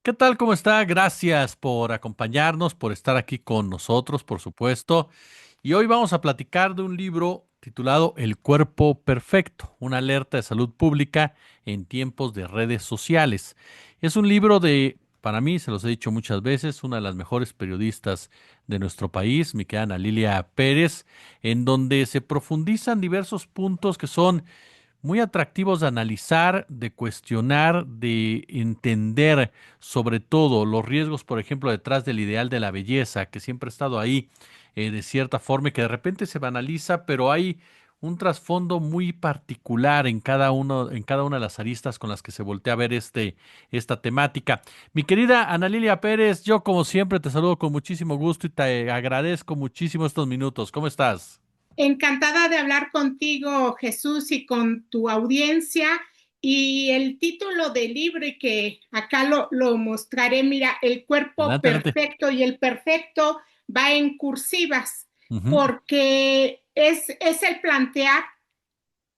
¿Qué tal? ¿Cómo está? Gracias por acompañarnos, por estar aquí con nosotros, por supuesto. Y hoy vamos a platicar de un libro titulado El cuerpo perfecto, una alerta de salud pública en tiempos de redes sociales. Es un libro para mí, se los he dicho muchas veces, una de las mejores periodistas de nuestro país, mi querida Ana Lilia Pérez, en donde se profundizan diversos puntos que son muy atractivos de analizar, de cuestionar, de entender sobre todo los riesgos, por ejemplo, detrás del ideal de la belleza, que siempre ha estado ahí de cierta forma y que de repente se banaliza, pero hay un trasfondo muy particular en cada una de las aristas con las que se voltea a ver esta temática. Mi querida Ana Lilia Pérez, yo como siempre te saludo con muchísimo gusto y te agradezco muchísimo estos minutos. ¿Cómo estás? Encantada de hablar contigo, Jesús, y con tu audiencia. Y el título del libro, y que acá lo mostraré, mira, El cuerpo Adelante, adelante. perfecto, y el perfecto va en cursivas, Ujú. porque es el plantear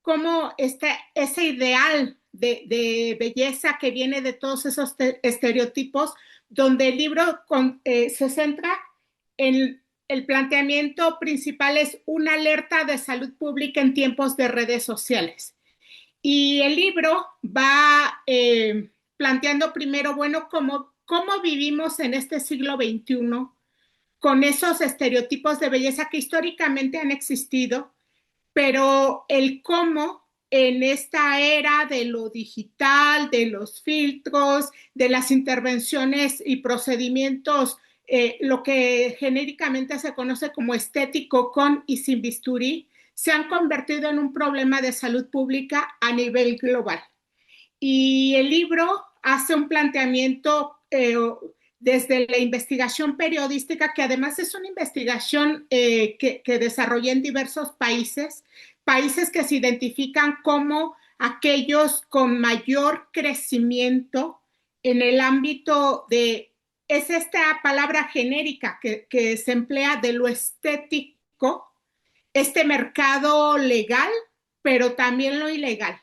cómo está ese ideal de belleza que viene de todos esos estereotipos, donde el libro se centra en el planteamiento principal es una alerta de salud pública en tiempos de redes sociales. Y el libro va planteando primero, bueno, cómo vivimos en este siglo XXI con esos estereotipos de belleza que históricamente han existido, pero el cómo en esta era de lo digital, de los filtros, de las intervenciones y procedimientos, lo que genéricamente se conoce como estético con y sin bisturí, se han convertido en un problema de salud pública a nivel global. Y el libro hace un planteamiento desde la investigación periodística, que además es una investigación que desarrollé en diversos países que se identifican como aquellos con mayor crecimiento en el ámbito es esta palabra genérica que se emplea de lo estético, este mercado legal, pero también lo ilegal,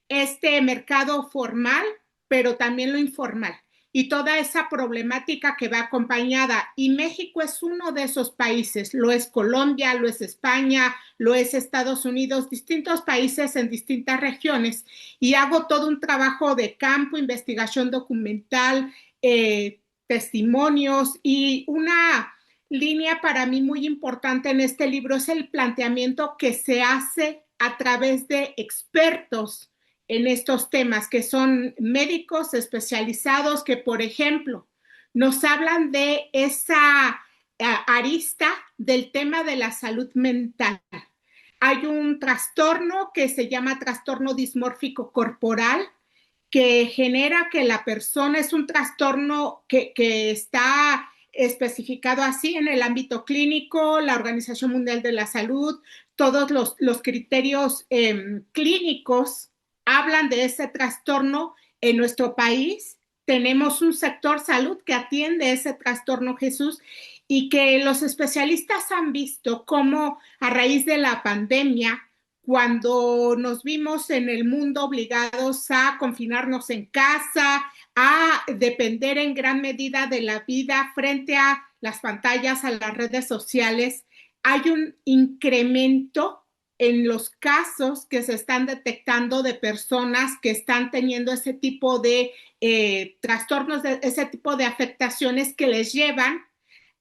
este mercado formal, pero también lo informal y toda esa problemática que va acompañada. Y México es uno de esos países, lo es Colombia, lo es España, lo es Estados Unidos, distintos países en distintas regiones. Y hago todo un trabajo de campo, investigación documental, testimonios y una línea para mí muy importante en este libro es el planteamiento que se hace a través de expertos en estos temas, que son médicos especializados que, por ejemplo, nos hablan de esa arista del tema de la salud mental. Hay un trastorno que se llama trastorno dismórfico corporal, que genera que la persona es un trastorno que está especificado así en el ámbito clínico, la Organización Mundial de la Salud, todos los criterios clínicos hablan de ese trastorno en nuestro país. Tenemos un sector salud que atiende ese trastorno, Jesús, y que los especialistas han visto cómo a raíz de la pandemia, cuando nos vimos en el mundo obligados a confinarnos en casa, a depender en gran medida de la vida frente a las pantallas, a las redes sociales, hay un incremento en los casos que se están detectando de personas que están teniendo ese tipo de trastornos, ese tipo de afectaciones que les llevan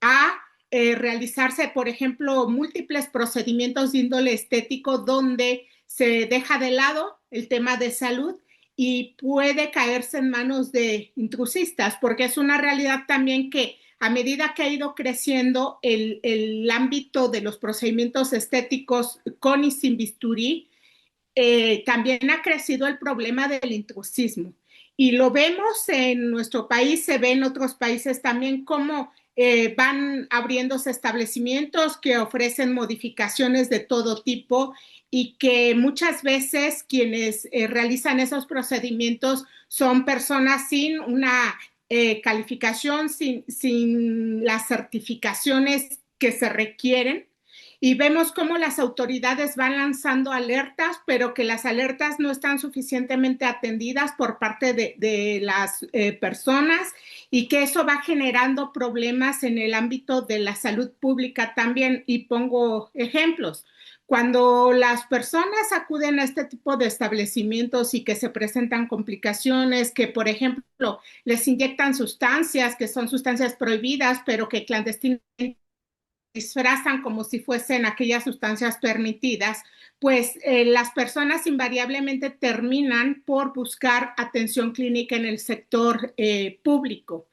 a realizarse, por ejemplo, múltiples procedimientos de índole estético donde se deja de lado el tema de salud y puede caerse en manos de intrusistas, porque es una realidad también que a medida que ha ido creciendo el ámbito de los procedimientos estéticos con y sin bisturí, también ha crecido el problema del intrusismo. Y lo vemos en nuestro país, se ve en otros países también cómo van abriéndose establecimientos que ofrecen modificaciones de todo tipo y que muchas veces quienes realizan esos procedimientos son personas sin una calificación, sin las certificaciones que se requieren y vemos cómo las autoridades van lanzando alertas, pero que las alertas no están suficientemente atendidas por parte de las personas y que eso va generando problemas en el ámbito de la salud pública también. Y pongo ejemplos. Cuando las personas acuden a este tipo de establecimientos y que se presentan complicaciones, que por ejemplo les inyectan sustancias que son sustancias prohibidas, pero que clandestinamente disfrazan como si fuesen aquellas sustancias permitidas, pues las personas invariablemente terminan por buscar atención clínica en el sector público.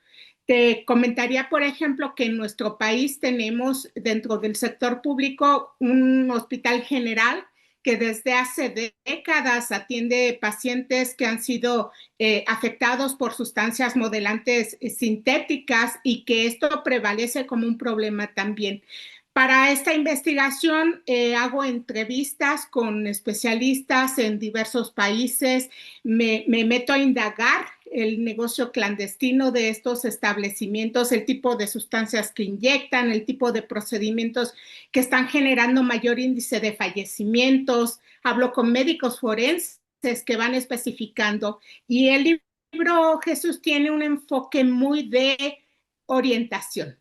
Te comentaría, por ejemplo, que en nuestro país tenemos dentro del sector público un hospital general que desde hace décadas atiende pacientes que han sido afectados por sustancias modelantes sintéticas y que esto prevalece como un problema también. Para esta investigación hago entrevistas con especialistas en diversos países, me meto a indagar el negocio clandestino de estos establecimientos, el tipo de sustancias que inyectan, el tipo de procedimientos que están generando mayor índice de fallecimientos. Hablo con médicos forenses que van especificando y el libro Jesús tiene un enfoque muy de orientación.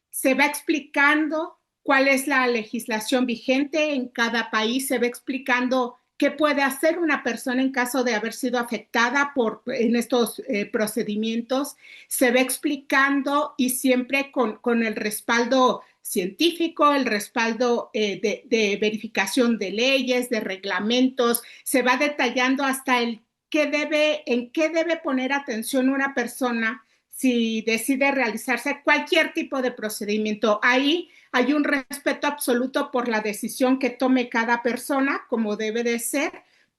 Se va explicando cuál es la legislación vigente en cada país, se va explicando qué puede hacer una persona en caso de haber sido afectada en estos procedimientos, se va explicando y siempre con el respaldo científico, el respaldo de verificación de leyes, de reglamentos, se va detallando hasta en qué debe poner atención una persona si decide realizarse cualquier tipo de procedimiento. Ahí hay un respeto absoluto por la decisión que tome cada persona, como debe de ser,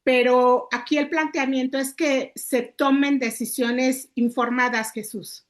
pero aquí el planteamiento es que se tomen decisiones informadas, Jesús.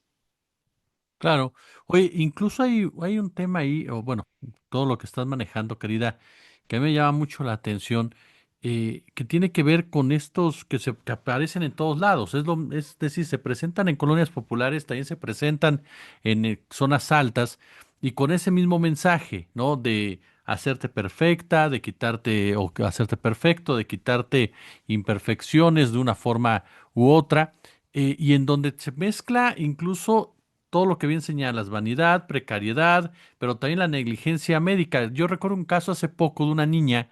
Claro. Oye, incluso hay un tema ahí, o bueno, todo lo que estás manejando, querida, que me llama mucho la atención, que tiene que ver con estos que aparecen en todos lados. Es decir, se presentan en colonias populares, también se presentan en zonas altas, y con ese mismo mensaje, ¿no? De hacerte perfecta, de quitarte, o que hacerte perfecto, de quitarte imperfecciones de una forma u otra, y en donde se mezcla incluso todo lo que bien señalas, vanidad, precariedad, pero también la negligencia médica. Yo recuerdo un caso hace poco de una niña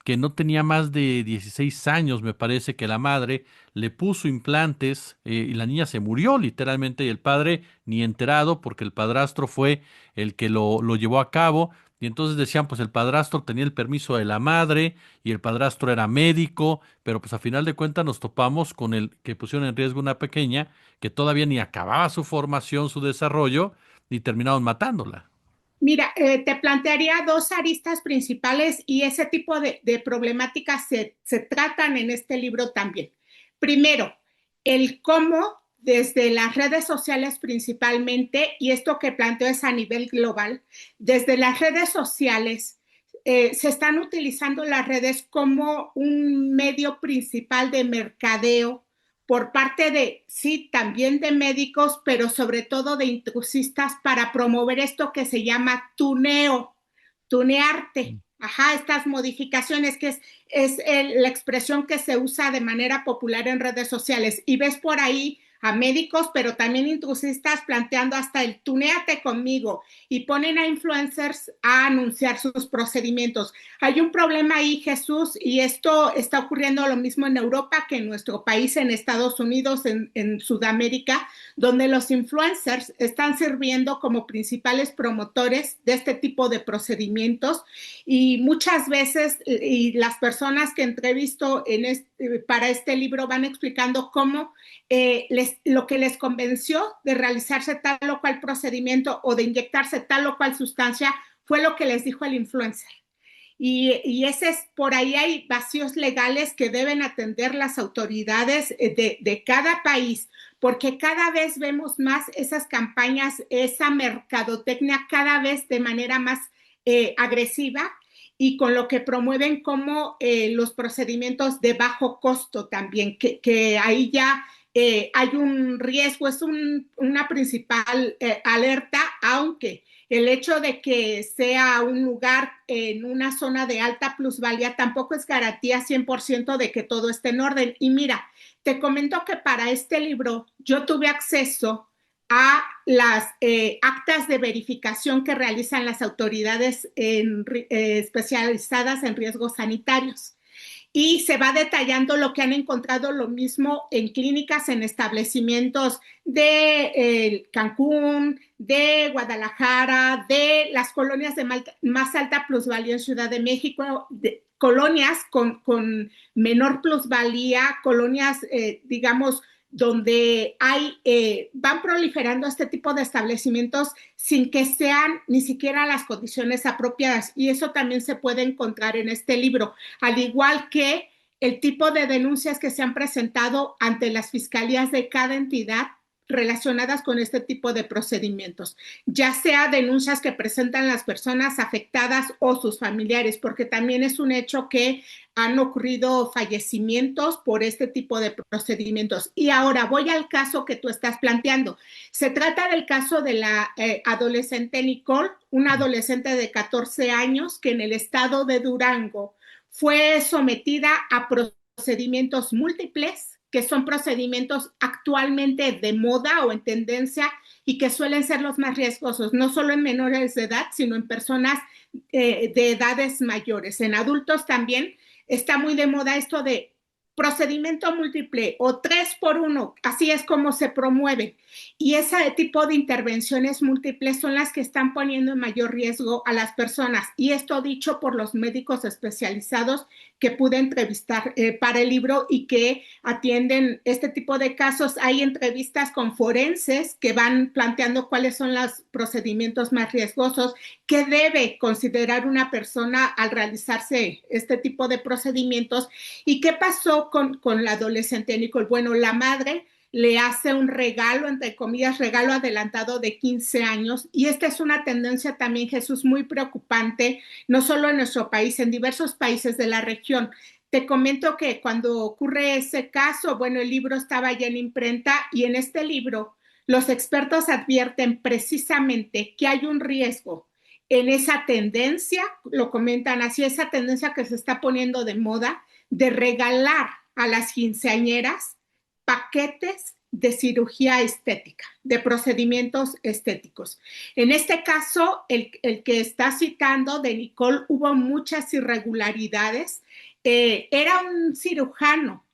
que no tenía más de 16 años, me parece que la madre le puso implantes, y la niña se murió literalmente y el padre ni enterado porque el padrastro fue el que lo llevó a cabo. Y entonces decían, pues el padrastro tenía el permiso de la madre y el padrastro era médico, pero pues a final de cuentas nos topamos con el que pusieron en riesgo una pequeña que todavía ni acababa su formación, su desarrollo, y terminaron matándola. Mira, te plantearía dos aristas principales y ese tipo de problemáticas se tratan en este libro también. Primero, el cómo desde las redes sociales principalmente, y esto que planteo es a nivel global, desde las redes sociales se están utilizando las redes como un medio principal de mercadeo por parte de, sí, también de médicos, pero sobre todo de intrusistas para promover esto que se llama tuneo, tunearte. Ajá, estas modificaciones que la expresión que se usa de manera popular en redes sociales. Y ves por ahí a médicos, pero también intrusistas planteando hasta el tuneate conmigo y ponen a influencers a anunciar sus procedimientos. Hay un problema ahí, Jesús, y esto está ocurriendo lo mismo en Europa que en nuestro país, en Estados Unidos, en Sudamérica, donde los influencers están sirviendo como principales promotores de este tipo de procedimientos y muchas veces y las personas que entrevisto para este libro van explicando cómo lo que les convenció de realizarse tal o cual procedimiento o de inyectarse tal o cual sustancia fue lo que les dijo el influencer. Y ese es, por ahí hay vacíos legales que deben atender las autoridades de cada país, porque cada vez vemos más esas campañas, esa mercadotecnia cada vez de manera más agresiva y con lo que promueven como los procedimientos de bajo costo también, que ahí ya hay un riesgo, es una principal alerta, aunque el hecho de que sea un lugar en una zona de alta plusvalía tampoco es garantía 100% de que todo esté en orden. Y mira, te comento que para este libro yo tuve acceso a las actas de verificación que realizan las autoridades especializadas en riesgos sanitarios y se va detallando lo que han encontrado, lo mismo en clínicas, en establecimientos de Cancún, de Guadalajara, de las colonias de más alta plusvalía en Ciudad de México, colonias con menor plusvalía, colonias, digamos, donde van proliferando este tipo de establecimientos sin que sean ni siquiera las condiciones apropiadas. Y eso también se puede encontrar en este libro, al igual que el tipo de denuncias que se han presentado ante las fiscalías de cada entidad relacionadas con este tipo de procedimientos, ya sea denuncias que presentan las personas afectadas o sus familiares, porque también es un hecho que han ocurrido fallecimientos por este tipo de procedimientos. Y ahora voy al caso que tú estás planteando. Se trata del caso de la adolescente Nicole, una adolescente de 14 años que en el estado de Durango fue sometida a procedimientos múltiples, que son procedimientos actualmente de moda o en tendencia y que suelen ser los más riesgosos, no solo en menores de edad, sino en personas de edades mayores. En adultos también está muy de moda esto de procedimiento múltiple o 3x1, así es como se promueve. Y ese tipo de intervenciones múltiples son las que están poniendo en mayor riesgo a las personas. Y esto dicho por los médicos especializados que pude entrevistar para el libro y que atienden este tipo de casos. Hay entrevistas con forenses que van planteando cuáles son los procedimientos más riesgosos que debe considerar una persona al realizarse este tipo de procedimientos. ¿Y qué pasó con la adolescente Nicole? Bueno, la madre le hace un regalo, entre comillas, regalo adelantado de 15 años. Y esta es una tendencia también, Jesús, muy preocupante, no solo en nuestro país, en diversos países de la región. Te comento que cuando ocurre ese caso, bueno, el libro estaba ya en imprenta y en este libro los expertos advierten precisamente que hay un riesgo en esa tendencia, lo comentan así, esa tendencia que se está poniendo de moda de regalar a las quinceañeras paquetes de cirugía estética, de procedimientos estéticos. En este caso, el que está citando de Nicole, hubo muchas irregularidades. Era un cirujano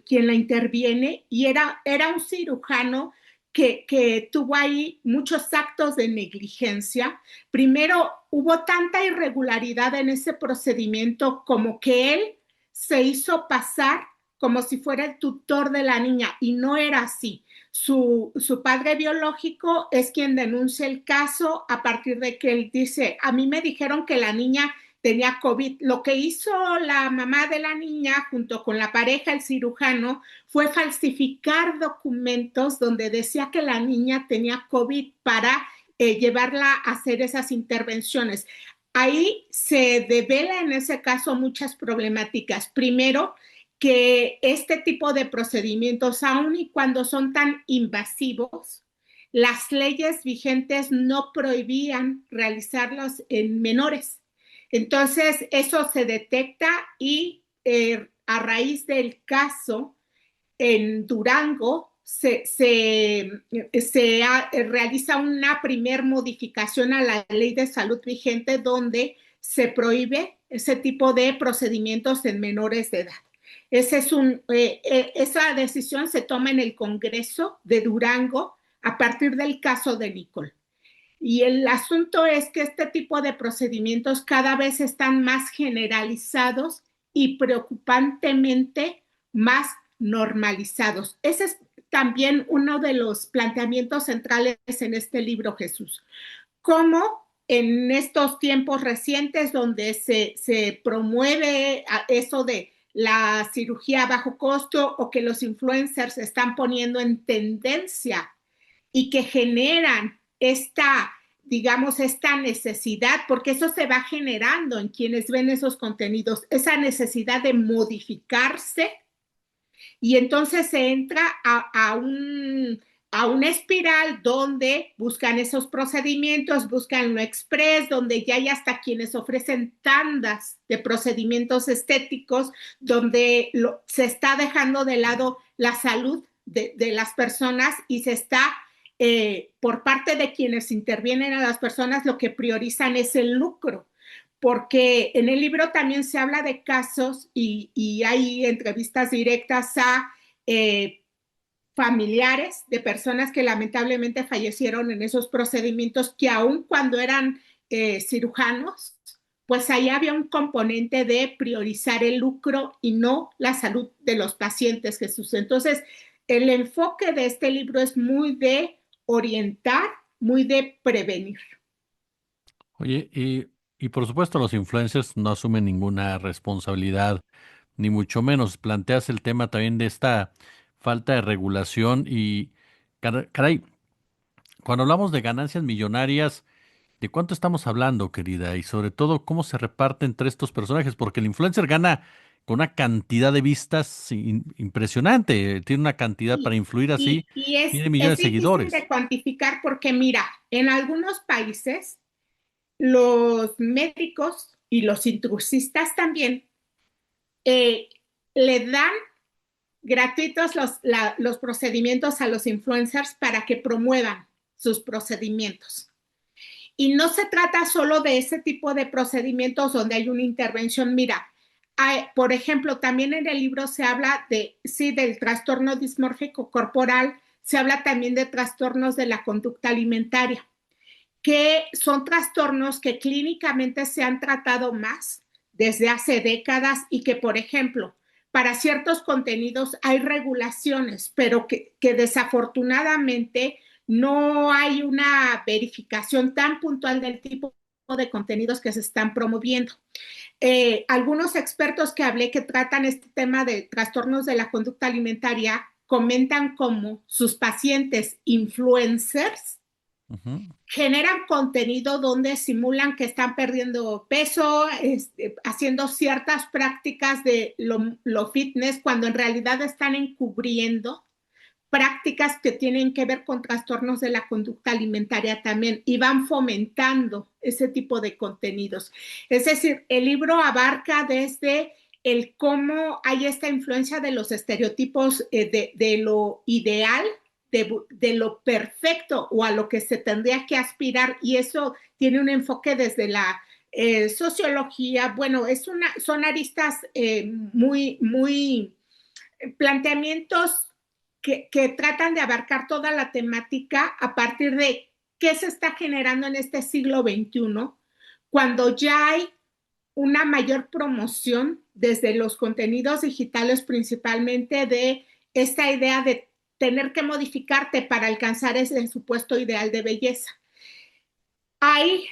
quien la interviene y era un cirujano que tuvo ahí muchos actos de negligencia. Primero, hubo tanta irregularidad en ese procedimiento como que él se hizo pasar como si fuera el tutor de la niña y no era así. Su padre biológico es quien denuncia el caso a partir de que él dice, a mí me dijeron que la niña tenía COVID. Lo que hizo la mamá de la niña junto con la pareja, el cirujano, fue falsificar documentos donde decía que la niña tenía COVID para llevarla a hacer esas intervenciones. Ahí se devela en ese caso muchas problemáticas. Primero, que este tipo de procedimientos, aun y cuando son tan invasivos, las leyes vigentes no prohibían realizarlos en menores. Entonces, eso se detecta y a raíz del caso en Durango realiza una primer modificación a la ley de salud vigente donde se prohíbe ese tipo de procedimientos en menores de edad. Esa decisión se toma en el Congreso de Durango a partir del caso de Nicole. Y el asunto es que este tipo de procedimientos cada vez están más generalizados y preocupantemente más normalizados. Ese es también uno de los planteamientos centrales en este libro, Jesús. Cómo en estos tiempos recientes donde se promueve eso de la cirugía a bajo costo o que los influencers se están poniendo en tendencia y que generan digamos, esta necesidad, porque eso se va generando en quienes ven esos contenidos, esa necesidad de modificarse, Y entonces se entra a una espiral donde buscan esos procedimientos, buscan lo express, donde ya hay hasta quienes ofrecen tandas de procedimientos estéticos, donde se está dejando de lado la salud de las personas y se está, por parte de quienes intervienen a las personas, lo que priorizan es el lucro. Porque en el libro también se habla de casos y hay entrevistas directas a familiares de personas que lamentablemente fallecieron en esos procedimientos, que aun cuando eran cirujanos, pues ahí había un componente de priorizar el lucro y no la salud de los pacientes, Jesús. Entonces, el enfoque de este libro es muy de orientar, muy de prevenir. Oye, y por supuesto los influencers no asumen ninguna responsabilidad, ni mucho menos. Planteas el tema también de esta falta de regulación y, caray, cuando hablamos de ganancias millonarias, ¿de cuánto estamos hablando, querida? Y sobre todo, ¿cómo se reparte entre estos personajes? Porque el influencer gana con una cantidad de vistas impresionante, tiene una cantidad para Y, influir así, y tiene es millones de difícil de seguidores. cuantificar porque, mira, en algunos países los médicos y los intrusistas también eh, le dan gratuitos los procedimientos a los influencers para que promuevan sus procedimientos. Y no se trata solo de ese tipo de procedimientos donde hay una intervención. Mira, por ejemplo, también en el libro se habla de, sí, del trastorno dismórfico corporal, se habla también de trastornos de la conducta alimentaria, que son trastornos que clínicamente se han tratado más desde hace décadas y que, por ejemplo, para ciertos contenidos hay regulaciones, pero que desafortunadamente no hay una verificación tan puntual del tipo de contenidos que se están promoviendo. Algunos expertos que hablé que tratan este tema de trastornos de la conducta alimentaria comentan cómo sus pacientes influencers Ujú. generan contenido donde simulan que están perdiendo peso, haciendo ciertas prácticas de lo fitness, cuando en realidad están encubriendo prácticas que tienen que ver con trastornos de la conducta alimentaria también y van fomentando ese tipo de contenidos. Es decir, el libro abarca desde el cómo hay esta influencia de los estereotipos de lo ideal, de lo perfecto o a lo que se tendría que aspirar, y eso tiene un enfoque desde la sociología. Bueno, son aristas muy planteamientos que tratan de abarcar toda la temática a partir de qué se está generando en este siglo XXI, cuando ya hay una mayor promoción desde los contenidos digitales, principalmente de esta idea de tener que modificarte para alcanzar ese supuesto ideal de belleza. Hay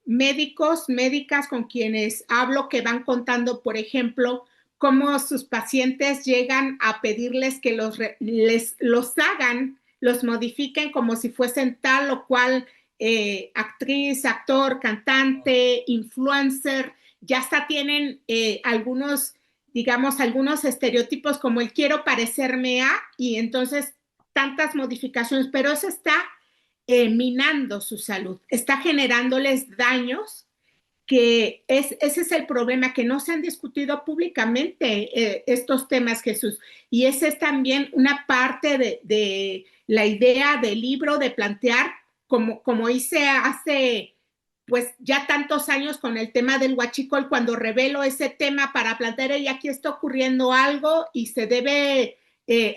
médicos, médicas con quienes hablo que van contando, por ejemplo, cómo sus pacientes llegan a pedirles que los hagan, los modifiquen como si fuesen tal o cual actriz, actor, cantante, influencer. Ya hasta tienen algunos, digamos, algunos estereotipos como el quiero parecerme a, y entonces tantas modificaciones, pero eso está minando su salud, está generándoles daños, ese es el problema, que no se han discutido públicamente estos temas, Jesús. Y esa es también una parte de la idea del libro, de plantear, como hice hace pues ya tantos años con el tema del huachicol, cuando revelo ese tema para plantear, y aquí está ocurriendo algo y se debe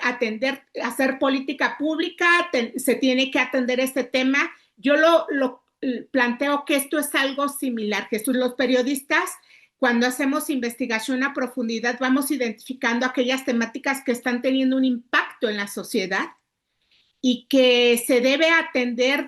atender, hacer política pública, se tiene que atender este tema. Yo lo planteo que esto es algo similar, Jesús. Los periodistas, cuando hacemos investigación a profundidad, vamos identificando aquellas temáticas que están teniendo un impacto en la sociedad y que se debe atender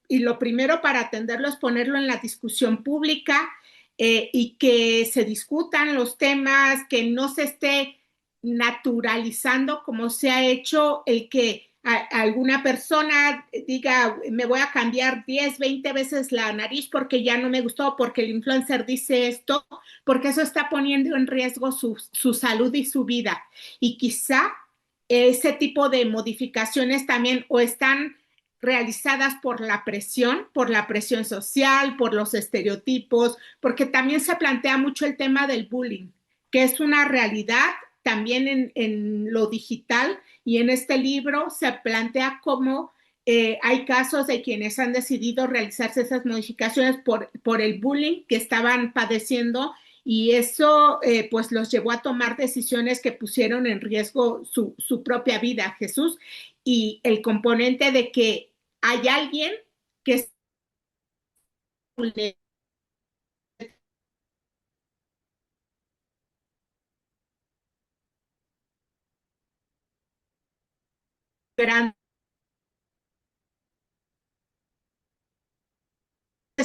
y lo primero para atenderlo es ponerlo en la discusión pública, y que se discutan los temas, que no se esté naturalizando como se ha hecho el que alguna persona diga, me voy a cambiar 10, 20 veces la nariz porque ya no me gustó, porque el influencer dice esto, porque eso está poniendo en riesgo su salud y su vida. Y quizá ese tipo de modificaciones también o están realizadas por la presión social, por los estereotipos, porque también se plantea mucho el tema del bullying, que es una realidad también en lo digital, y en este libro se plantea cómo hay casos de quienes han decidido realizarse esas modificaciones por el bullying que estaban padeciendo, y eso pues los llevó a tomar decisiones que pusieron en riesgo su propia vida, Jesús, y el componente de que hay alguien que es vulnerable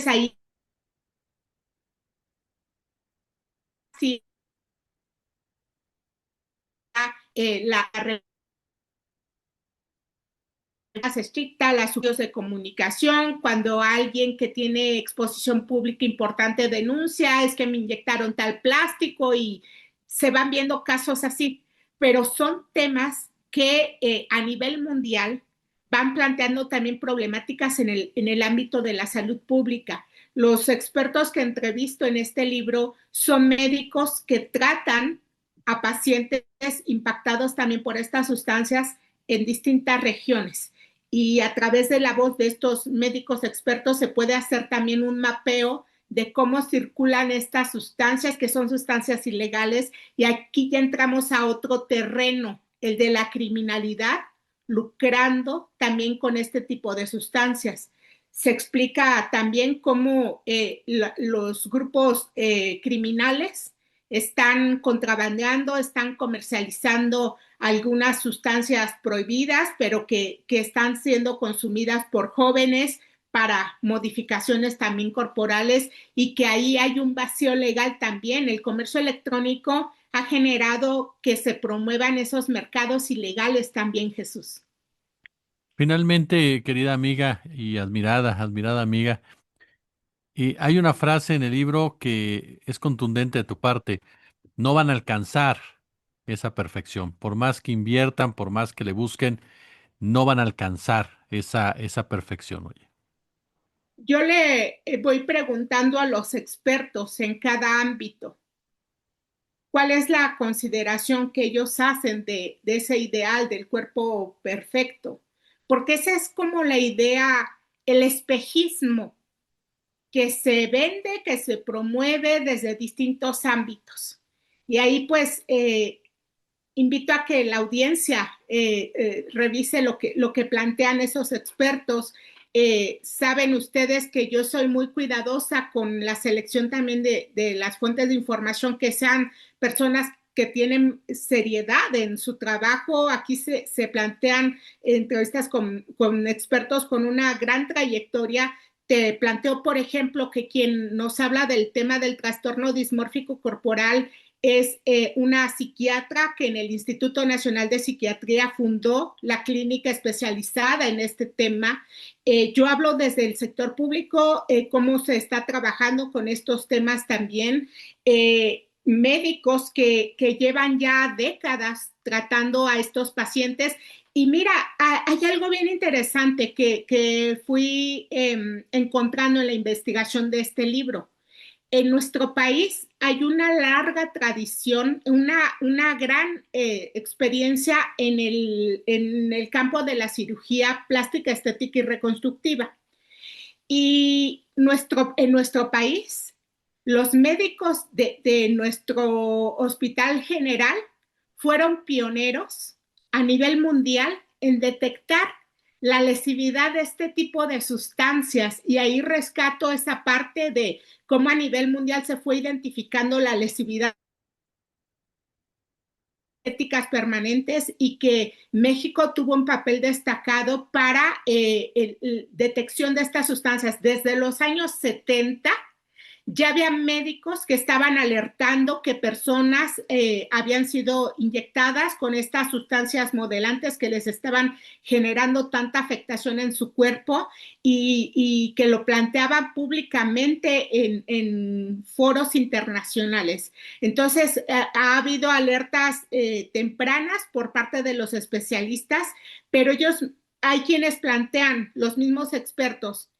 ahí, sí, la más estricta, las estudios de comunicación, cuando alguien que tiene exposición pública importante denuncia, es que me inyectaron tal plástico, y se van viendo casos así, pero son temas que a nivel mundial van planteando también problemáticas en el ámbito de la salud pública. Los expertos que entrevisto en este libro son médicos que tratan a pacientes impactados también por estas sustancias en distintas regiones, y a través de la voz de estos médicos expertos se puede hacer también un mapeo de cómo circulan estas sustancias, que son sustancias ilegales, y aquí ya entramos a otro terreno, el de la criminalidad, lucrando también con este tipo de sustancias. Se explica también cómo los grupos criminales están contrabandeando, están comercializando algunas sustancias prohibidas, pero que están siendo consumidas por jóvenes para modificaciones también corporales, y que ahí hay un vacío legal también. El comercio electrónico ha generado que se promuevan esos mercados ilegales también, Jesús. Finalmente, querida amiga y admirada amiga, hay una frase en el libro que es contundente de tu parte. No van a alcanzar esa perfección. Por más que inviertan, por más que le busquen, no van a alcanzar esa perfección, oye. Yo le voy preguntando a los expertos en cada ámbito cuál es la consideración que ellos hacen de ese ideal del cuerpo perfecto, porque esa es como la idea, el espejismo que se vende, que se promueve desde distintos ámbitos. Y ahí pues invito a que la audiencia revise lo que plantean esos expertos. Saben ustedes que yo soy muy cuidadosa con la selección también de las fuentes de información, que sean personas que tienen seriedad en su trabajo. Aquí se plantean entrevistas con expertos con una gran trayectoria. Te planteo, por ejemplo, que quien nos habla del tema del trastorno dismórfico corporal es una psiquiatra que en el Instituto Nacional de Psiquiatría fundó la clínica especializada en este tema. Yo hablo desde el sector público, cómo se está trabajando con estos temas también. Médicos que llevan ya décadas tratando a estos pacientes. Y mira, hay algo bien interesante que fui encontrando en la investigación de este libro. En nuestro país hay una larga tradición, una gran experiencia en el campo de la cirugía plástica, estética y reconstructiva. Y en nuestro país, los médicos de nuestro hospital general fueron pioneros a nivel mundial en detectar la lesividad de este tipo de sustancias, y ahí rescato esa parte de cómo a nivel mundial se fue identificando la lesividad éticas permanentes, y que México tuvo un papel destacado para detección de estas sustancias desde los años 70. Ya había médicos que estaban alertando que personas habían sido inyectadas con estas sustancias modelantes que les estaban generando tanta afectación en su cuerpo y que lo planteaban públicamente en foros internacionales. Entonces, ha habido alertas tempranas por parte de los especialistas, pero hay quienes plantean, los mismos expertos,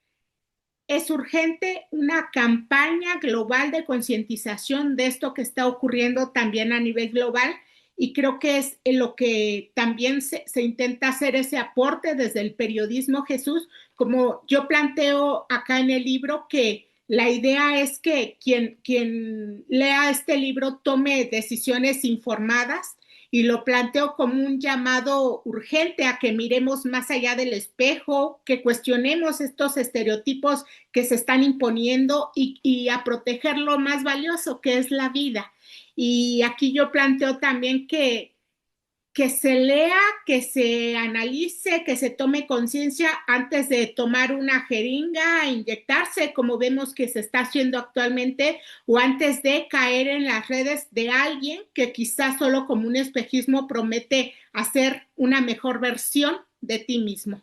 es urgente una campaña global de concientización de esto que está ocurriendo también a nivel global y creo que es en lo que también se intenta hacer ese aporte desde el periodismo, Jesús, como yo planteo acá en el libro que la idea es que quien lea este libro tome decisiones informadas y lo planteo como un llamado urgente a que miremos más allá del espejo, que cuestionemos estos estereotipos que se están imponiendo y a proteger lo más valioso que es la vida. Y aquí yo planteo también que se lea, que se analice, que se tome conciencia antes de tomar una jeringa, inyectarse, como vemos que se está haciendo actualmente, o antes de caer en las redes de alguien que quizás solo como un espejismo promete hacer una mejor versión de ti mismo.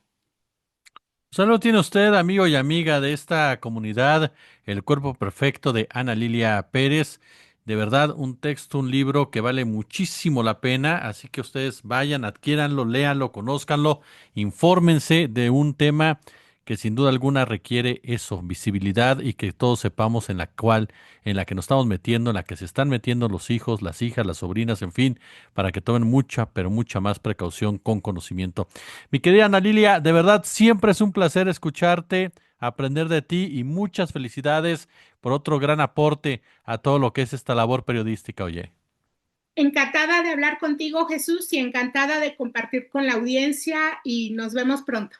Saludo tiene usted, amigo y amiga de esta comunidad, El Cuerpo Perfecto de Ana Lilia Pérez. De verdad, un texto, un libro que vale muchísimo la pena, así que ustedes vayan, adquiéranlo, léanlo, conózcanlo, infórmense de un tema que sin duda alguna requiere eso, visibilidad y que todos sepamos en la que nos estamos metiendo, en la que se están metiendo los hijos, las hijas, las sobrinas, en fin, para que tomen mucha, pero mucha más precaución con conocimiento. Mi querida Ana Lilia, de verdad siempre es un placer escucharte, aprender de ti y muchas felicidades por otro gran aporte a todo lo que es esta labor periodística, oye. Encantada de hablar contigo, Jesús, y encantada de compartir con la audiencia y nos vemos pronto.